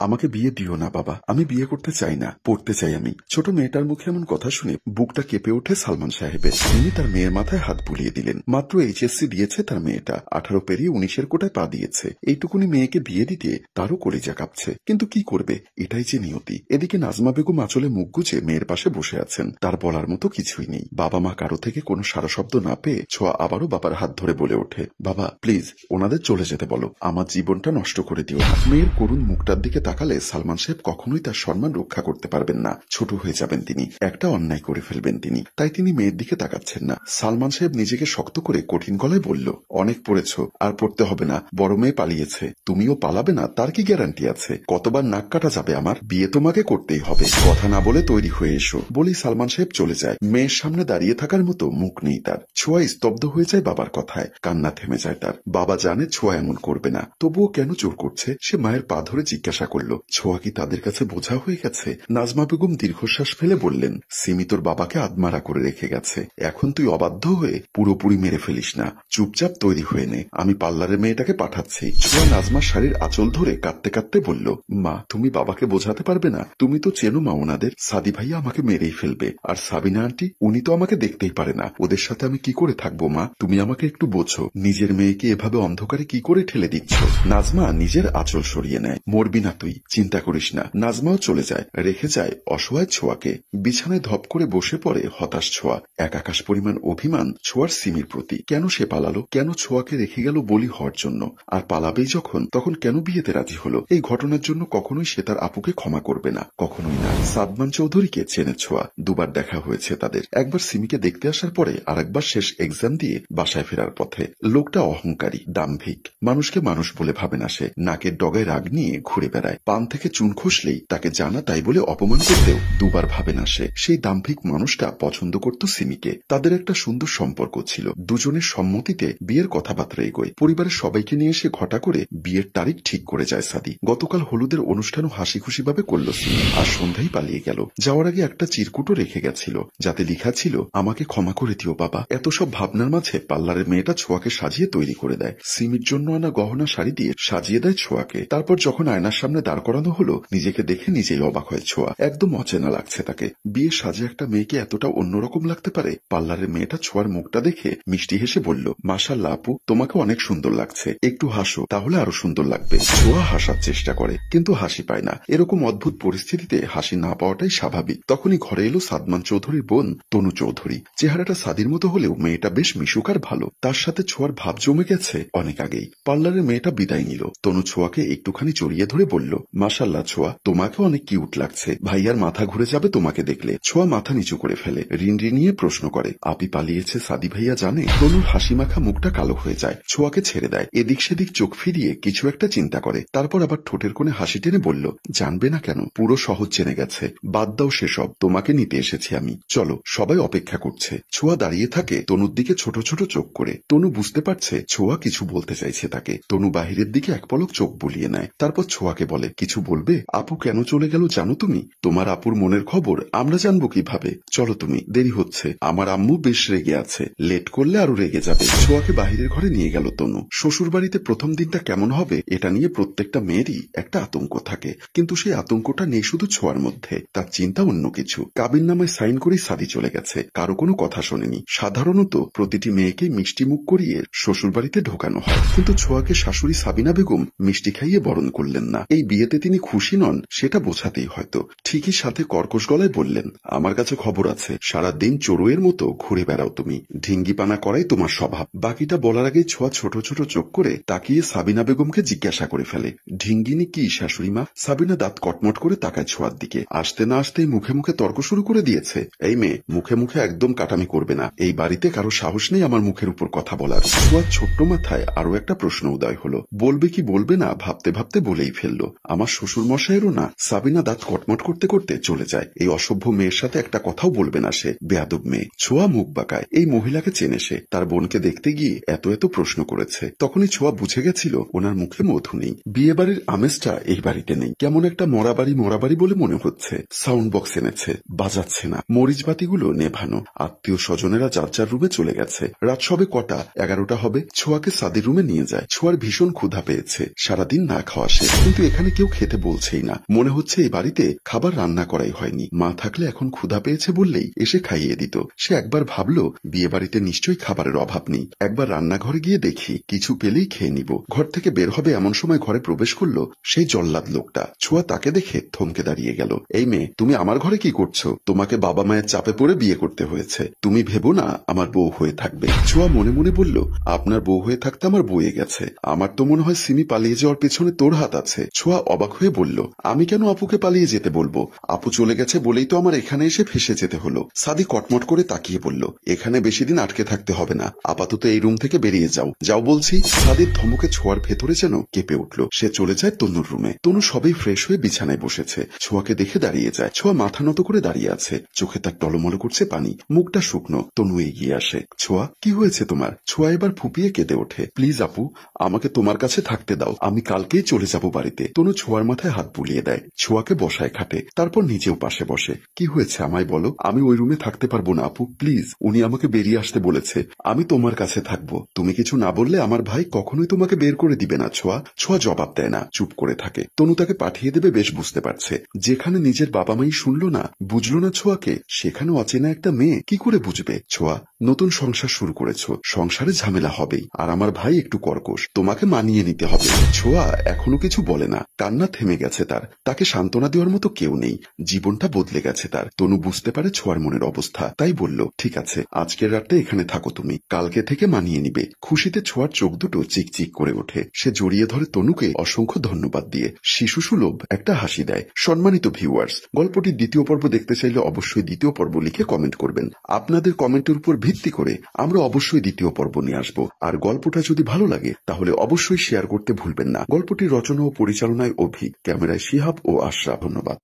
আমাকে বিয়ে দিও না বাবা, আমি বিয়ে করতে চাই না, পড়তে চাই আমি। ছোট মেয়েটার মুখে এমন কথা শুনে বুকটা কেঁপে ওঠে সালমান সাহেবের। তিনি তার মেয়ের মাথায় হাত বুলিয়ে দিলেন। মাত্র এইচএসসি দিয়েছে তার মেয়েটা, 18 পেরিয়ে 19-এর কোটায় পা দিয়েছে। এইটুকুনি মেয়েকে বিয়ে দিতে তারও কলিজা কাঁপছে, কিন্তু কি করবে, এটাই যে নিয়তি। এদিকে নাজমা বেগম আঁচলে মুখ গুজে মেয়ের পাশে বসে আছেন। তার বলার মতো কিছুই নেই। বাবা মা কারো থেকে কোনো সারা শব্দ না পেয়ে ছোঁয়া আবারও বাবার হাত ধরে বলে ওঠে, বাবা প্লিজ ওনাদের চলে যেতে বলো, আমার জীবনটা নষ্ট করে দিও না। মেয়ের করুণ মুখটার দিকে তাকালে সালমান সাহেব কখনোই তার সম্মান রক্ষা করতে পারবেন না। ছোট হয়ে যাবেন তিনি, একটা অন্যায় করে ফেলবেন তিনি, তাই তিনি মেয়ের দিকে তাকাচ্ছেন না। সালমান সাহেব নিজেকে শক্ত করে কঠিন গলায় বলল, অনেক পড়েছ, আর পড়তে হবে না। বড় মেয়ে পালিয়েছে, তুমিও পালাবে না তার কি গ্যারান্টি আছে? কতবার নাক কাটা যাবে আমার? বিয়ে তোমাকে করতেই হবে, কথা না বলে তৈরি হয়ে এসো। বলেই সালমান সাহেব চলে যায়। মেয়ের সামনে দাঁড়িয়ে থাকার মতো মুখ নেই তার। ছোঁয়া স্তব্ধ হয়ে যায় বাবার কথায়, কান্না থেমে যায় তার। বাবা জানে ছোঁয়া এমন করবে না, তবুও কেন জোর করছে? সে মায়ের পা ধরে জিজ্ঞাসা করলো, ছোঁয়া কি তাদের কাছে বোঝা হয়ে গেছে? নাজমা বেগম দীর্ঘশ্বাস ফেলে বললেন, সিমি তোর বাবাকে আদমারা করে রেখে গেছে, এখন তুই অবাধ্য হয়ে পুরোপুরি মেরে ফেলিস না, চুপচাপ তৈরি হয়ে নে, আমি পার্লারের মেয়েটাকে পাঠাচ্ছি। ছোঁয়া নাজমার শাড়ির আঁচল ধরে কাঁদতে কাঁদতে বলল, মা তুমি বাবাকে বোঝাতে পারবে না? তুমি তো চেনো মা ওনাদের, সাদি ভাইয়া আমাকে মেরেই ফেলবে, আর সাবিনা আন্টি উনি তো আমাকে দেখতেই পারে না, ওদের সাথে আমি কি করে থাকবো মা? তুমি আমাকে একটু বোঝো, নিজের মেয়েকে এভাবে অন্ধকারে কি করে ঠেলে দিচ্ছ? নাজমা নিজের আঁচল সরিয়ে নেয়। মরবি না তুই, চিন্তা করিস না। নাজমাও চলে যায়, রেখে যায় অসহায় ছোঁয়াকে। বিছানায় ধপ করে বসে পড়ে হতাশ ছোঁয়া। এক আকাশ পরিমাণ অভিমান ছোঁয়ার সিমির প্রতি। কেন সে পালালো? কেন ছোঁয়াকে রেখে গেল বলি হওয়ার জন্য? আর পালাবেই যখন, তখন কেন বিয়েতে রাজি হলো? এই ঘটনার জন্য কখনোই সে তার আপুকে ক্ষমা করবে না, কখনোই না। সাদমান চৌধুরীকে চেনে ছোঁয়া, দুবার দেখা হয়েছে তাদের। একবার সিমিকে দেখতে আসার পরে, আর একবার শেষ এক্সাম দিয়ে বাসায় ফেরার পথে। লোকটা অহংকারী, দাম্ভিক, মানুষকে মানুষ বলে ভাবে না সে। নাকের ডগায় রাগ নিয়ে ঘুরে বেড়ায়। পান থেকে চুন খসলেই তাকে জানা তাই বলে অপমান করতেও দুবার ভাবে না সে। সেই দাম্ভিক মানুষটা পছন্দ করত সিমিকে। তাদের একটা সুন্দর সম্পর্ক ছিল। দুজনের সম্মতিতে বিয়ের কথাবার্তা এগোয়। পরিবারের সবাইকে নিয়ে এসে ঘটা করে বিয়ের তারিখ ঠিক করে যায় সাদি। গতকাল হলুদের অনুষ্ঠানও হাসি খুশি ভাবে করল সিমি। আর সন্ধ্যায় পালিয়ে গেল। যাওয়ার আগে একটা চিরকুটও রেখে গেছিল, যাতে লেখা ছিল, আমাকে ক্ষমা করে দিও বাবা। এত সব ভাবনার মাঝে পার্লারের মেয়েটা ছোঁয়াকে সাজিয়ে তৈরি করে দেয়। সিমির জন্য আনা গহনা শাড়ি দিয়ে সাজিয়ে দেয় ছোঁয়াকে। তারপর যখন আয়নার সামনে দাঁড় করানো হলো, নিজেকে দেখে নিজেই অবাক হয় ছোঁয়া। একদম অচেনা লাগছে তাকে। বিয়ে সাজে একটা মেয়েকে এতটা অন্যরকম লাগতে পারে? পার্লারের মেয়েটা ছোঁয়ার মুখটা দেখে মিষ্টি হেসে বলল, মাশাআল্লাহ আপু, তোমাকে অনেক সুন্দর লাগছে, একটু হাসো, তাহলে আরো সুন্দর লাগবে। ছোঁয়া হাসার চেষ্টা করে, কিন্তু হাসি পায় না। এরকম অদ্ভুত পরিস্থিতিতে হাসি না পাওয়াটাই স্বাভাবিক। তখনই ঘরে এলো সাদমান চৌধুরীর বোন তনু চৌধুরী। চেহারাটা সাদির মতো হলেও মেয়েটা বেশ মিশুক আর ভালো। তার সাথে ছোঁয়ার ভাব জমে গেছে অনেক আগেই। পার্লারের মেয়েটা বিদায় নিল। তনু ছোঁয়াকে একটুখানি জড়িয়ে ধরে বলল, মাশাআল্লাহ ছোঁয়া, তোমাকে অনেক কিউট লাগছে, ভাইয়ার মাথা ঘুরে যাবে তোমাকে দেখলে। ছোঁয়া মাথা নিচু করে ফেলে, রিনরিনিয়ে প্রশ্ন করে, আপি পালিয়েছে সাদি ভাইয়া জানে? তনুর হাসি মাখা মুখটা কালো হয়ে যায়। ছোঁয়াকে ছেড়ে দেয়। এদিক সেদিক চোখ ফিরিয়ে কিছু একটা চিন্তা করে। তারপর আবার ঠোঁটের কোণে হাসি টেনে বলল, জানবে না কেন, পুরো শহর জেনে গেছে। বাদ দাও সেসব, তোমাকে নিতে এসেছি আমি, চলো, সবাই অপেক্ষা করছে। ছোঁয়া দাঁড়িয়ে থাকে তনুর দিকে ছোট ছোট চোখ করে। তনু বুঝতে পারছে ছোঁয়া কিছু বলতে চাইছে তাকে। তনু বাহিরের দিকে এক পলক চোখ বুলিয়ে নেয়। তারপর ছোঁয়াকে বলে, কিছু বলবে? আপু কেন চলে গেল জানো তুমি? তোমার আপুর মনের খবর আমরা জানবো কিভাবে? চলো তুমি, দেরি হচ্ছে। আমার আম্মু বেশ রেগে আছে, লেট করলে আরো রেগে যাবে। ছোঁয়াকে বাহিরের ঘরে নিয়ে গেল তনু। শ্বশুর বাড়িতে প্রথম দিনটা কেমন হবে এটা নিয়ে প্রত্যেকটা মেয়েরই একটা আতঙ্ক থাকে, কিন্তু সেই আতঙ্কটা নেই শুধু ছোঁয়ার মধ্যে। তার চিন্তা অন্য কিছু। কাবিন নামায় সাইন করে সাদি চলে গেছে, কারো কোনো কথা শোনেনি। সাধারণত প্রতিটি মেয়েকে মিষ্টি মুখ করিয়ে শ্বশুর বাড়িতে ঢোকানো হয়, কিন্তু ছোঁয়াকে শাশুড়ি সাবিনা বেগম মিষ্টি খাইয়ে বরণ করলেন না। এই বিয়েতে তিনি খুশি নন সেটা বোঝাতেই হয়তো। ঠিকই সাথে কর্কশ গলায় বললেন, আমার কাছে খবর আছে, সারাদিন চড়ুইয়ের মতো ঘুরে বেড়াও তুমি, ঢিঙ্গিপানা করাই তোমার স্বভাব। বাকিটা বলার আগেই ছোঁয়া ছোট ছোট চোখ করে তাকিয়ে সাবিনা বেগমকে জিজ্ঞাসা করে ফেলে, ঢিঙ্গিনি কি শাশুড়ি মা? সাবিনা দাঁত কটমট করে তাকায় ছোঁয়ার দিকে। আসতে না আসতেই মুখে মুখে তর্ক শুরু করে দিয়েছে। এই মেয়ে, মুখে মুখে একদম কাটামি করবে না। এই বাড়িতে কারো সাহস নেই আমার মুখের উপর কথা বলার। ছোঁয়ার ছোট্ট মাথায় আরো একটা প্রশ্ন উদয় হলো। বলবে কি বলবে না ভাবতে ভাবতে বলেই ফেললো, আমার শ্বশুর মশাইয়েরও না। সাবিনা দাঁত কটমট করতে করতে চলে যায়। এই অসভ্য মেয়ের সাথে একটা কথাও বলবে না সে, বেয়াদব মেয়ে। ছোঁয়া মুখ বাঁকায়। এই মহিলাকে চেনে সে, তার বোনকে দেখতে গিয়ে এত এত প্রশ্ন করেছে। তখনই ছোঁয়া বুঝে গেছিল ওনার মুখে মধু নেই। বিয়ে বাড়ির আমেজটা এই বাড়িতে নেই। কেমন একটা মরাবাড়ি মরাবাড়ি বলে মনে হচ্ছে। সাউন্ড বক্স এনেছে, বাজাচ্ছে না। মরিচ বাতিগুলো নেভানো। আত্মীয় স্বজনেরা যার যার রুমে চলে গেছে। রাত সবে কটা, 11টা হবে। ছোঁয়াকে সাদির রুমে নিয়ে যায়। ছোঁয়ার ভীষণ ক্ষুধা পেয়েছে, সারাদিন না খাওয়া সে। কিন্তু এখানে সময় কেউ খেতে বলছেই না, মনে হচ্ছে এই বাড়িতে খাবার রান্না করাই হয়নি। মা থাকলে এখন ক্ষুধা পেয়েছে বললেই এসে খাইয়ে দিত। সে একবার ভাবলো বিয়ে বাড়িতে নিশ্চয়ই খাবারের অভাব নেই, একবার রান্নাঘরে গিয়ে দেখি, কিছু পেলেই খেয়ে নিব। ঘর থেকে বের হবে এমন সময় ঘরে প্রবেশ করলো সেই জল্লাদ লোকটা। ছোঁয়া তাকে দেখে থমকে দাঁড়িয়ে গেল। এই মেয়ে, তুমি আমার ঘরে কি করছো? তোমাকে বাবা মায়ের চাপে পড়ে বিয়ে করতে হয়েছে, তুমি ভেবো না আমার বউ হয়ে থাকবে। ছোঁয়া মনে মনে বলল, আপনার বউ হয়ে থাকতে আমার বয়ে গেছে, আমার তো মনে হয় সিমি পালিয়ে যাওয়ার পেছনে তোর হাত আছে। ছোঁয়া অবাক হয়ে বলল, আমি কেন আপুকে পালিয়ে যেতে বলবো? আপু চলে গেছে বলেই তো আমার এখানে এসে ফেসে যেতে হলো। সাদি কটমট করে তাকিয়ে বলল, এখানে বেশি দিন আটকে থাকতে হবে না, আপাতত এই রুম থেকে বেরিয়ে যাও, যাও বলছি। সাদির ধমকে ছোঁয়ার ভেতরে যেন কেঁপে উঠল। সে চলে যায় তনুর রুমে। তনু সবেই ফ্রেশ হয়ে বিছানায় বসেছে, ছোঁয়াকে দেখে দাঁড়িয়ে যায়। ছোঁয়া মাথা নত করে দাঁড়িয়ে আছে, চোখে তার টলমল করছে পানি, মুখটা শুকনো। তনু এগিয়ে আসে। ছোঁয়া, কি হয়েছে তোমার? ছোঁয়া এবার ফুপিয়ে কেঁদে ওঠে। প্লিজ আপু, আমাকে তোমার কাছে থাকতে দাও, আমি কালকেই চলে যাব বাড়িতে। তনু ছোঁয়ার মাথায় হাত বুলিয়ে দেয়, ছোঁয়াকে বসায় খাটে, তারপর নিজেও পাশে বসে। কি হয়েছে আমায় বলো, আমি ওই রুমে থাকতে পারবো না আপু, প্লিজ। উনি আমাকে বেরিয়ে আসতে বলেছে, আমি তোমার কাছে থাকবো, তুমি কিছু না বললে আমার ভাই কখনোই তোমাকে বের করে দিবে না। ছোঁয়া ছোঁয়া জবাব দেয় না, চুপ করে থাকে। তনু তাকে পাঠিয়ে দেবে বেশ বুঝতে পারছে, যেখানে নিজের বাবা মাই শুনলো না, বুঝলো না ছোঁয়াকে, সেখানে অচেনা একটা মেয়ে কি করে বুঝবে? ছোঁয়া, নতুন সংসার শুরু করেছো, সংসারে ঝামেলা হবেই, আর আমার ভাই একটু কর্কশ, তোমাকে মানিয়ে নিতে হবে। ছোঁয়া এখনো কিছু বলে না, কান্না থেমে গেছে তার, তাকে সান্ত্বনা দেওয়ার মতো কেউ নেই, জীবনটা বদলে গেছে তার। তনু বুঝতে পারে ছোঁয়ার মনের অবস্থা, তাই বলল, ঠিক আছে, আজকের রাতটা এখানে থাকো তুমি, কালকে থেকে মানিয়ে নিবে। খুশিতে ছোঁয়ার চোখ দুটো চিকচিক করে ওঠে। সে জড়িয়ে ধরে তনুকে অসংখ্য ধন্যবাদ দিয়ে শিশু সুলভ একটা হাসি দেয়। সম্মানিত ভিউয়ার্স, গল্পটির দ্বিতীয় পর্ব দেখতে চাইলে অবশ্যই দ্বিতীয় পর্ব লিখে কমেন্ট করবেন। আপনাদের কমেন্টের উপর ভিত্তি করে আমরা অবশ্যই দ্বিতীয় পর্ব নিয়ে আসব। আর গল্পটা যদি ভালো লাগে তাহলে অবশ্যই শেয়ার করতে ভুলবেন না। গল্পটির রচনা ও পরিচালনায় অভি, ক্যামেরায় শিহাব ও আশরাফ। ধন্যবাদ।